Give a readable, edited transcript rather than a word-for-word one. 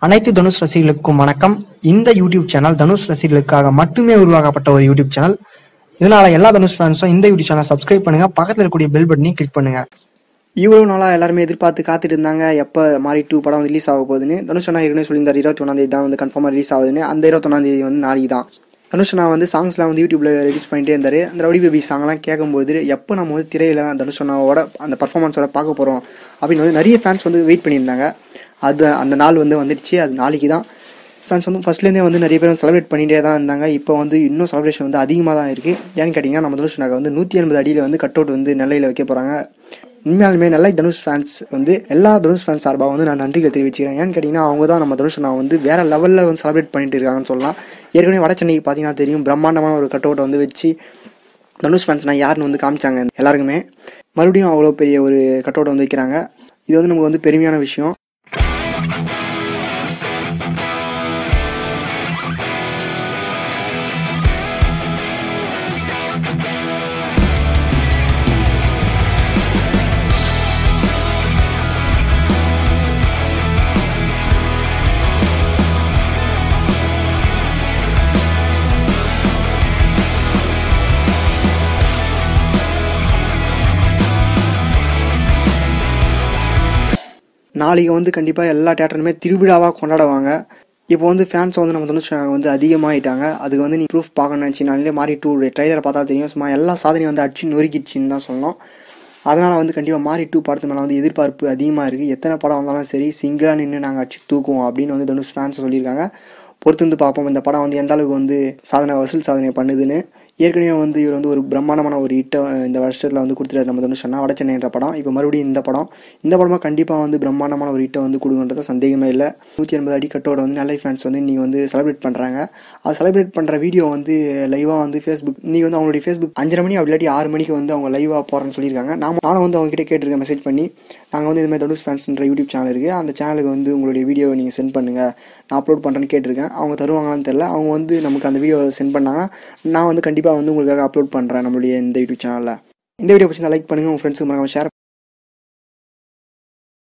அனைத்து தனுஷ் ரசிகர்களுக்கும் வணக்கம். இந்த யூடியூப் சேனல் தனுஷ் ரசிகர்களுக்காக மட்டுமே உருவாக்கப்பட்ட ஒரு யூடியூப் சேனல். இதனால எல்லா தனுஷ் ஃபேன்ஸும் இந்த யூடியூப் சேனல் சப்ஸ்கிரைப் பண்ணுங்க, பக்கத்தில் இருக்கக்கூடிய பெல் பட்டனையும் கிளிக் பண்ணுங்க. இவ்வளவு நாளா எல்லாருமே எதிர்பார்த்து காத்துட்டு இருந்தாங்க எப்போ மாரி 2 படம் ரிலீஸ் ஆக போகுதுன்னு. தனுஷ் அண்ணா ஏற்கனவே சொல்லியிருந்தார் 21 தான் வந்து கன்ஃபார்மாக ரிலீஸ் ஆகுதுன்னு. அந்த 21 வந்து நாளைக்கு தான். தனுஷ் அண்ணா வந்து சாங்ஸ்லாம் வந்து யூடியூப்ல ரிலீஸ் பண்ணிட்டே இருந்தார். அந்த ரவுடி பேபி சாங்லாம் கேட்கும்போது எப்போ நம்ம வந்து திரையில தனுஷ் அண்ணாவோட அந்த பர்ஃபார்மன்ஸோட பார்க்க போகிறோம் அப்படின்னு வந்து நிறைய ஃபேன்ஸ் வந்து வெயிட் பண்ணியிருந்தாங்க. அந்த நாள் வந்து வந்துடுச்சு. அது நாளைக்கு தான். ஃபேன்ஸ் வந்து ஃபர்ஸ்ட்லேருந்தே வந்து நிறைய பேர் செலிப்ரேட் பண்ணிகிட்டே தான் இருந்தாங்க. இப்போ வந்து இன்னும் செலிப்ரேஷன் வந்து அதிகமாக தான் இருக்குது. ஏன்னு கேட்டிங்கன்னா நம்ம தனுஷ் அண்ணாக்கு வந்து 180 அடியில் வந்து கட் அவுட் வந்து நெல்லையில் வைக்க போகிறாங்க. உண்மையாலுமே நெல்லை தனுஷ் ஃபேன்ஸ் வந்து எல்லா தனுஷ் ஃபேன்ஸ் சார்பாக வந்து நான் நன்றிகளை தெரிவிச்சுக்கிறேன். ஏன்னு கேட்டிங்கன்னா அவங்க தான் நம்ம தனுஷ் அண்ணா வந்து வேறு லெவலில் வந்து செலிப்ரேட் பண்ணிட்டு இருக்காங்கன்னு சொல்லலாம். ஏற்கனவே வட சென்னைக்கு பார்த்தீங்கன்னா தெரியும், பிரம்மாண்டமான ஒரு கட் அவுட்டை வந்து வச்சு தனுஷ் ஃபேன்ஸ்னா யாருன்னு வந்து காமிச்சாங்க எல்லாருக்குமே. மறுபடியும் அவ்வளோ பெரிய ஒரு கட் அவுட்டை வந்து வைக்கிறாங்க. இது வந்து நமக்கு வந்து பெருமையான விஷயம். நாளைக்கு வந்து கண்டிப்பாக எல்லா தேட்டருமே திருவிழாவாக கொண்டாடுவாங்க. இப்போ வந்து ஃபேன்ஸ் வந்து நம்ம தனுஷ் வந்து அதிகமாகிட்டாங்க. அதுக்கு வந்து நீ ப்ரூஃப் பார்க்கணும்னு நினச்சினாலே மாரி 2 ட்ரைலரை பார்த்தா தெரியும். சும்மா எல்லா சாதனையும் வந்து அடிச்சு நொறுக்கிடுச்சின்னு தான் சொல்லணும். அதனால் வந்து கண்டிப்பாக மாரி 2 படத்து மேலே வந்து எதிர்பார்ப்பு அதிகமாக இருக்குது. எத்தனை படம் வந்தாலும் சரி சிங்கிளாக நின்று நாங்கள் அடிச்சு தூக்குவோம் அப்படின்னு வந்து தனுஷ் ஃபேன்ஸ் சொல்லியிருக்காங்க. பொறுத்து வந்து பார்ப்போம் இந்த படம் வந்து எந்த அளவுக்கு வந்து வசூல் சாதனை பண்ணுதுன்னு. ஏற்கனவே வந்து இவர் வந்து ஒரு பிரம்மாண்டமான ஒரு ஹிட்டை இந்த வருஷத்தில் வந்து கொடுத்துட்டாரு நம்ம தனுஷ் அண்ணா. வட சென்னை என்ற படம். இப்போ மறுபடியும் இந்த படமாக கண்டிப்பாக வந்து பிரம்மாண்டமான ஒரு ஹிட்டை வந்து கொடுக்குன்றது சந்தேகமே இல்லை. 180 அடி கட்டோட வந்து நல்ல ஃபேன்ஸ் வந்து நீங்கள் வந்து செலிப்ரேட் பண்ணுறாங்க. அது செலிப்ரேட் பண்ணுற வீடியோ வந்து லைவாக வந்து ஃபேஸ்புக் நீங்கள் வந்து அவங்களுடைய ஃபேஸ்புக் 5:30 மணி அப்படி இல்லாட்டி 6 மணிக்கு வந்து அவங்க லைவாக போகிறேன்னு சொல்லியிருக்காங்க. நானும் வந்து அவங்ககிட்ட கேட்டிருக்கேன் மெசேஜ் பண்ணி. நாங்கள் வந்து இதுமாதிரி தனுஷ் ஃபேன்ஸ்ன்ற யூடியூப் சேனல் இருக்குது, அந்த சேனலுக்கு வந்து உங்களுடைய வீடியோவை நீங்கள் சென்ட் பண்ணுங்கள், நான் அப்லோட் பண்ணுறேன்னு கேட்டிருக்கேன். அவங்க தருவாங்களான்னு தெரில. அவங்க வந்து நமக்கு அந்த வீடியோ சென்ட் பண்ணாங்கன்னா நான் வந்து கண்டிப்பாக வந்து உங்களுக்காக அப்லோட் பண்ணுறேன் நம்மளுடைய இந்த யூடியூப் சேனலில். இந்த வீடியோ பிடிச்சிருந்தா லைக் பண்ணுங்கள், உங்கள் ஃப்ரெண்ட்ஸுக்கு மறக்காம ஷேர்